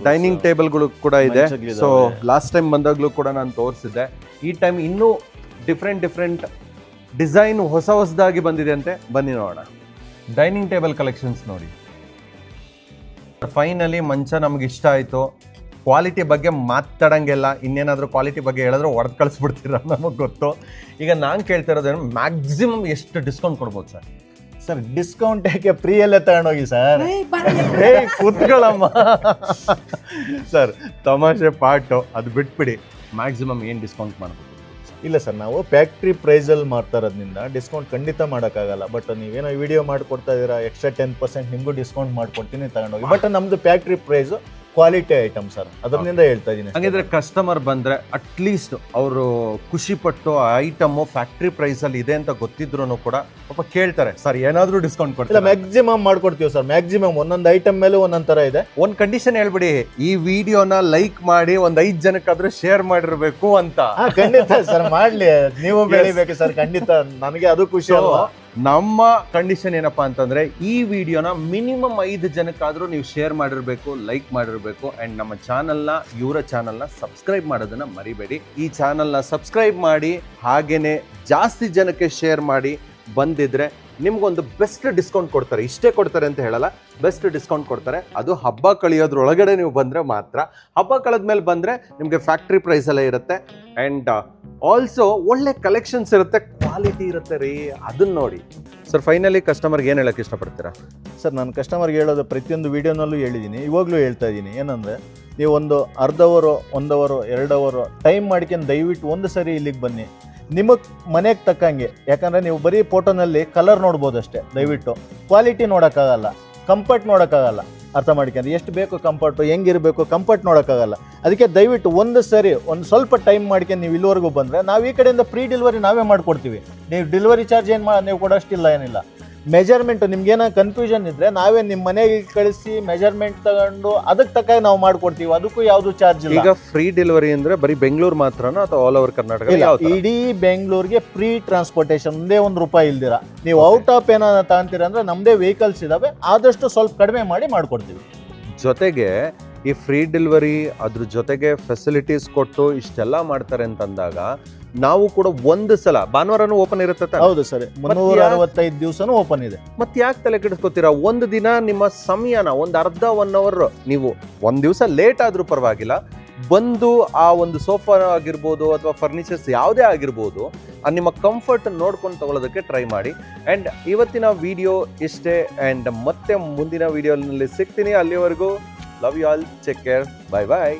ಡೈನಿಂಗ್ ಟೇಬಲ್ಗಳು ಕೂಡ ಇದೆ. ಸೊ ಲಾಸ್ಟ್ ಟೈಮ್ ಬಂದಾಗಲೂ ಕೂಡ ನಾನು ತೋರಿಸಿದ್ದೆ. ಈ ಟೈಮ್ ಇನ್ನೂ ಡಿಫ್ರೆಂಟ್ ಡಿಸೈನ್ ಹೊಸದಾಗಿ ಬಂದಿದೆ ಅಂತೆ. ಬನ್ನಿ ನೋಡೋಣ. ಡೈನಿಂಗ್ ಟೇಬಲ್ ಕಲೆಕ್ಷನ್ಸ್ ನೋಡಿ. ಫೈನಲಿ ಮಂಚ ನಮ್ಗೆ ಇಷ್ಟ ಆಯಿತು. ಕ್ವಾಲಿಟಿ ಬಗ್ಗೆ ಮಾತಾಡಂಗೆಲ್ಲ, ಇನ್ನೇನಾದರೂ ಕ್ವಾಲಿಟಿ ಬಗ್ಗೆ ಹೇಳಿದ್ರೆ ಹೊಡೆದು ಕಳಿಸ್ಬಿಡ್ತೀರ, ನಮಗೆ ಗೊತ್ತು. ಈಗ ನಾನು ಕೇಳ್ತಿರೋದೇನು, ಮ್ಯಾಕ್ಸಿಮಮ್ ಎಷ್ಟು ಡಿಸ್ಕೌಂಟ್ ಕೊಡ್ಬೋದು ಸರ್? ಸರ್ ಡಿಸ್ಕೌಂಟ್ ಯಾಕೆ, ಫ್ರೀಯಲ್ಲೇ ತಗೊಂಡೋಗಿ ಸರ್. ಕೂತ್ಕೊಳ್ಳಮ್ಮ ಸರ್, ತಮಾಷೆ ಪಾಟು ಅದು ಬಿಟ್ಬಿಡಿ. ಮ್ಯಾಕ್ಸಿಮಮ್ ಏನು ಡಿಸ್ಕೌಂಟ್ ಮಾಡ್ಬೋದು? ಇಲ್ಲ ಸರ್, ನಾವು ಫ್ಯಾಕ್ಟ್ರಿ ಪ್ರೈಸಲ್ಲಿ ಮಾಡ್ತಾ ಇರೋದ್ರಿಂದ ಡಿಸ್ಕೌಂಟ್ ಖಂಡಿತ ಮಾಡೋಕ್ಕಾಗಲ್ಲ. ಬಟ್ ನೀವೇನೋ ವಿಡಿಯೋ ಮಾಡಿಕೊಡ್ತಾ ಇದ್ದೀರಾ, ಎಕ್ಸ್ಟ್ರಾ 10% ನಿಮಗೂ ಡಿಸ್ಕೌಂಟ್ ಮಾಡ್ಕೊಡ್ತೀನಿ, ತಗೊಂಡೋಗಿ. ಬಟ್ ನಮ್ಮದು factory price quality item sir, ಅದರಿಂದ ಹೇಳ್ತಾ ಇದ್ದೀನಿ. ಹಾಗಿದ್ರೆ ಕಸ್ಟಮರ್ ಬಂದರೆ ಅಟ್ಲೀಸ್ಟ್ ಅವರು ಖುಷಿ ಪಟ್ಟು ಐಟಮು ಫ್ಯಾಕ್ಟ್ರಿ ಪ್ರೈಸಲ್ಲಿ ಇದೆ ಅಂತ ಗೊತ್ತಿದ್ರು ಕೂಡ ಪಾಪ ಕೇಳ್ತಾರೆ, ಸರ್ ಏನಾದರೂ ಡಿಸ್ಕೌಂಟ್ ಕೊಡ್ತೀರಾ? ಮ್ಯಾಕ್ಸಿಮಮ್ ಮಾಡ್ಕೊಡ್ತೀವಿ ಸರ್. ಮ್ಯಾಕ್ಸಿಮಮ್ ಒಂದೊಂದು ಐಟಮ್ ಮೇಲೆ ಒಂದೊಂದು ಥರ ಇದೆ. ಒಂದು ಕಂಡೀಷನ್ ಹೇಳ್ಬಿಡಿ, ಈ ವಿಡಿಯೋನ ಲೈಕ್ ಮಾಡಿ ಒಂದು 5 ಜನಕ್ಕಾದ್ರೂ ಶೇರ್ ಮಾಡಿರ್ಬೇಕು ಅಂತ. ಖಂಡಿತ ಸರ್, ಮಾಡ್ಲಿ, ನೀವು ಬೆಳಿಬೇಕು ಸರ್, ಖಂಡಿತ. ನನಗೆ ಅದು ಖುಷಿ ಅಲ್ವಾ. ನಮ್ಮ ಕಂಡೀಷನ್ ಏನಪ್ಪಾ ಅಂತಂದ್ರೆ, ಈ ವಿಡಿಯೋನ ಮಿನಿಮಮ್ 5 ಜನಕ್ಕಾದ್ರೂ ನೀವು ಶೇರ್ ಮಾಡಿರ್ಬೇಕು, ಲೈಕ್ ಮಾಡಿರ್ಬೇಕು. ಅಂಡ್ ನಮ್ಮ ಚಾನಲ್ನ, ಇವರ ಚಾನಲ್ನ ಸಬ್ಸ್ಕ್ರೈಬ್ ಮಾಡೋದನ್ನ ಮರಿಬೇಡಿ. ಈ ಚಾನಲ್ನ ಸಬ್ಸ್ಕ್ರೈಬ್ ಮಾಡಿ, ಹಾಗೇನೆ ಜಾಸ್ತಿ ಜನಕ್ಕೆ ಶೇರ್ ಮಾಡಿ. ಬಂದಿದ್ರೆ ನಿಮ್ಗೊಂದು ಬೆಸ್ಟ್ ಡಿಸ್ಕೌಂಟ್ ಕೊಡ್ತಾರೆ. ಇಷ್ಟೇ ಕೊಡ್ತಾರೆ ಅಂತ ಹೇಳಲ್ಲ, ಬೆಸ್ಟ್ ಡಿಸ್ಕೌಂಟ್ ಕೊಡ್ತಾರೆ. ಅದು ಹಬ್ಬ ಕಳಿಯೋದ್ರೊಳಗಡೆ ನೀವು ಬಂದರೆ ಮಾತ್ರ. ಹಬ್ಬ ಕಳೆದ್ಮೇಲೆ ಬಂದರೆ ನಿಮಗೆ ಫ್ಯಾಕ್ಟ್ರಿ ಪ್ರೈಸಲ್ಲೇ ಇರುತ್ತೆ. ಆ್ಯಂಡ್ ಆಲ್ಸೋ ಒಳ್ಳೆ ಕಲೆಕ್ಷನ್ಸ್ ಇರುತ್ತೆ, ಕ್ವಾಲಿಟಿ ಇರುತ್ತೆ ರೀ, ಅದನ್ನ ನೋಡಿ. ಸರ್ ಫೈನಲಿ ಕಸ್ಟಮರ್ಗೆ ಏನು ಹೇಳೋಕ್ಕೆ ಇಷ್ಟಪಡ್ತೀರಾ? ಸರ್ ನಾನು ಕಸ್ಟಮರ್ಗೆ ಹೇಳೋದು ಪ್ರತಿಯೊಂದು ವೀಡಿಯೋನಲ್ಲೂ ಹೇಳಿದ್ದೀನಿ, ಇವಾಗಲೂ ಹೇಳ್ತಾ ಇದ್ದೀನಿ. ಏನಂದರೆ, ನೀವು ಒಂದು ಅರ್ಧ ಅವರು, 1 ಅವರ್, 2 ಅವರ್ ಟೈಮ್ ಮಾಡ್ಕೊಂಡು ದಯವಿಟ್ಟು ಒಂದು ಸರಿ ಇಲ್ಲಿಗೆ ಬನ್ನಿ. ನಿಮಗೆ ಮನೆಗೆ ತಕ್ಕಂಗೆ, ಯಾಕಂದರೆ ನೀವು ಬರೀ ಫೋಟೋನಲ್ಲಿ ಕಲರ್ ನೋಡ್ಬೋದು ಅಷ್ಟೇ. ದಯವಿಟ್ಟು ಕ್ವಾಲಿಟಿ ನೋಡೋಕ್ಕಾಗಲ್ಲ, ಕಂಫರ್ಟ್ ನೋಡೋಕ್ಕಾಗಲ್ಲ. ಅರ್ಥ ಮಾಡ್ಕೊಂಡು ಎಷ್ಟು ಬೇಕು ಕಂಫರ್ಟು, ಹೆಂಗಿರಬೇಕು ಕಂಫರ್ಟ್ ನೋಡೋಕ್ಕಾಗಲ್ಲ. ಅದಕ್ಕೆ ದಯವಿಟ್ಟು ಒಂದು ಸರಿ ಒಂದು ಸ್ವಲ್ಪ ಟೈಮ್ ಮಾಡ್ಕೊಂಡು ನೀವು ಇಲ್ಲಿವರೆಗೂ ಬಂದರೆ, ನಾವು ಈ ಕಡೆಯಿಂದ ಫ್ರೀ ಡೆಲಿವರಿ ನಾವೇ ಮಾಡಿಕೊಡ್ತೀವಿ. ನೀವು ಡೆಲಿವರಿ ಚಾರ್ಜ್ ಏನು ನೀವು ಕೊಡೋಷ್ಟಿಲ್ಲ, ಏನಿಲ್ಲ. ಮೆಜರ್ಮೆಂಟು ನಿಮ್ಗೇನೋ ಕನ್ಫ್ಯೂಷನ್ ಇದ್ದರೆ ನಾವೇ ನಿಮ್ಮ ಮನೆಗೆ ಕಳಿಸಿ ಮೆಜರ್ಮೆಂಟ್ ತಗೊಂಡು ಅದಕ್ಕೆ ತಕ್ಕ ನಾವು ಮಾಡ್ಕೊಡ್ತೀವಿ. ಅದಕ್ಕೂ ಯಾವುದು ಚಾರ್ಜ್ ಇಲ್ಲ. ಈಗ ಫ್ರೀ ಡೆಲಿವರಿ ಅಂದರೆ ಬರೀ ಬೆಂಗಳೂರು ಮಾತ್ರನಾ ಅಥವಾ ಆಲ್ ಓವರ್ ಕರ್ನಾಟಕ? ಇಡೀ ಬೆಂಗಳೂರಿಗೆ ಫ್ರೀ ಟ್ರಾನ್ಸ್ಪೋರ್ಟೇಷನ್, ಒಂದೇ ₹1 ಇಲ್ದಿರ. ನೀವು ಔಟ್ ಆಫ್ ಏನಾದ್ರು ತಗೊಂತೀರ ಅಂದರೆ ನಮ್ಮದೇ ವೆಹಿಕಲ್ಸ್ ಇದಾವೆ, ಆದಷ್ಟು ಸ್ವಲ್ಪ ಕಡಿಮೆ ಮಾಡಿ ಮಾಡ್ಕೊಡ್ತೀವಿ. ಜೊತೆಗೆ ಈ ಫ್ರೀ ಡೆಲಿವರಿ ಅದ್ರ ಜೊತೆಗೆ ಫೆಸಿಲಿಟೀಸ್ ಕೊಟ್ಟು ಇಷ್ಟೆಲ್ಲ ಮಾಡ್ತಾರೆ ಅಂತಂದಾಗ ನಾವು ಕೂಡ ಒಂದು ಸಲ ಭಾನುವಾರನೂ ಓಪನ್ ಇರುತ್ತೆ. ಹೌದು ಸರ್, 365 ದಿವಸನೂ ಓಪನ್ ಇದೆ. ಮತ್ತೆ ಯಾಕೆ ತಲೆ ಕೆಡಿಸ್ಕೊತೀರಾ? ಒಂದು ದಿನ ನಿಮ್ಮ ಸಮಯನ ಒಂದು ಅರ್ಧ 1 ಅವರ್ ನೀವು ಒಂದು ದಿವಸ ಲೇಟ್ ಆದ್ರೂ ಪರವಾಗಿಲ್ಲ, ಬಂದು ಆ ಒಂದು ಸೋಫಾ ಆಗಿರ್ಬೋದು ಅಥವಾ ಫರ್ನಿಚರ್ಸ್ ಯಾವುದೇ ಆಗಿರ್ಬೋದು ನಿಮ್ಮ ಕಂಫರ್ಟ್ ನೋಡ್ಕೊಂಡು ತಗೊಳ್ಳೋದಕ್ಕೆ ಟ್ರೈ ಮಾಡಿ. ಆ್ಯಂಡ್ ಇವತ್ತಿನ ವಿಡಿಯೋ ಇಷ್ಟೇ. ಆ್ಯಂಡ್ ಮತ್ತೆ ಮುಂದಿನ ವಿಡಿಯೋನಲ್ಲಿ ಸಿಗ್ತೀನಿ. ಅಲ್ಲಿವರೆಗೂ love you all, take care, bye bye.